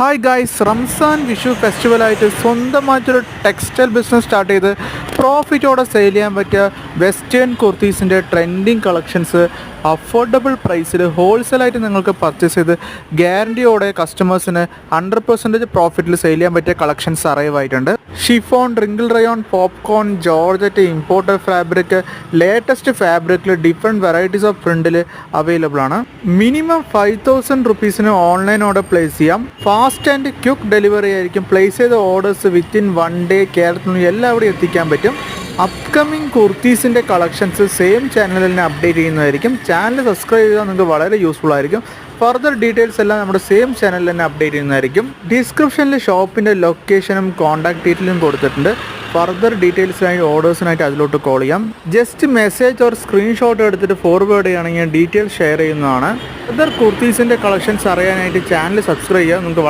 Hi guys, Ramzan Vishu ഫെസ്റ്റിവലായിട്ട് സ്വന്തമായിട്ടൊരു textile business start ചെയ്ത് പ്രോഫിറ്റോടെ sale ചെയ്യാൻ പറ്റിയ വെസ്റ്റേൺ കുർത്തീസിൻ്റെ ട്രെൻഡിങ് കളക്ഷൻസ് അഫോർഡബിൾ പ്രൈസിൽ ഹോൾസെയിലായിട്ട് നിങ്ങൾക്ക് പർച്ചേസ് ചെയ്ത് ഗ്യാരണ്ടിയോടെ കസ്റ്റമേഴ്സിന് 100% പ്രോഫിറ്റിൽ സെയിൽ ചെയ്യാൻ പറ്റിയ കളക്ഷൻസ് അറൈവ് ആയിട്ടുണ്ട്. Chiffon, wrinkle rayon, popcorn, georgette, imported fabric, latest ഫാബ്രിക്കിൽ ഡിഫറെൻറ്റ് വെറൈറ്റീസ് ഓഫ് പ്രിൻറ്റിൽ അവൈലബിൾ ആണ്. മിനിമം 5000 റുപ്പീസിന് ഓൺലൈൻ ഓർഡർ പ്ലേസ് ചെയ്യാം. ഫാസ്റ്റ് ആൻഡ് ക്വിക്ക് ഡെലിവറി ആയിരിക്കും. പ്ലേസ് ചെയ്ത ഓർഡേഴ്സ് വിത്തിൻ 1 ഡേ കേരളത്തിൽ എല്ലാവിടെയും എത്തിക്കാൻ പറ്റും. അപ്കമിങ് കുർത്തീസിൻ്റെ കളക്ഷൻസ് സെയിം ചാനലിൽ തന്നെ അപ്ഡേറ്റ് ചെയ്യുന്നതായിരിക്കും. ചാനൽ സബ്സ്ക്രൈബ് ചെയ്താൽ നിങ്ങൾക്ക് വളരെ യൂസ്ഫുൾ ആയിരിക്കും. ഫർദർ ഡീറ്റെയിൽസ് എല്ലാം നമ്മുടെ സെയിം ചാനലിൽ തന്നെ അപ്ഡേറ്റ് ചെയ്യുന്നതായിരിക്കും. ഡിസ്ക്രിപ്ഷനിൽ ഷോപ്പിൻ്റെ ലൊക്കേഷനും കോൺടാക്ട് ഡീറ്റെയിലും കൊടുത്തിട്ടുണ്ട്. ഫർദർ ഡീറ്റെയിൽസിനായി ഓർഡേഴ്സിനായിട്ട് അതിലോട്ട് കോൾ ചെയ്യാം. ജസ്റ്റ് മെസ്സേജ് ഓർ സ്ക്രീൻഷോട്ട് എടുത്തിട്ട് ഫോർവേഡ് ചെയ്യുകയാണെങ്കിൽ ഡീറ്റെയിൽസ് ഷെയർ ചെയ്യുന്നതാണ്. ഫർദർ കുർത്തീസിൻ്റെ കളക്ഷൻസ് അറിയാനായിട്ട് ചാനൽ സബ്സ്ക്രൈബ് ചെയ്യുക. നിങ്ങൾക്ക്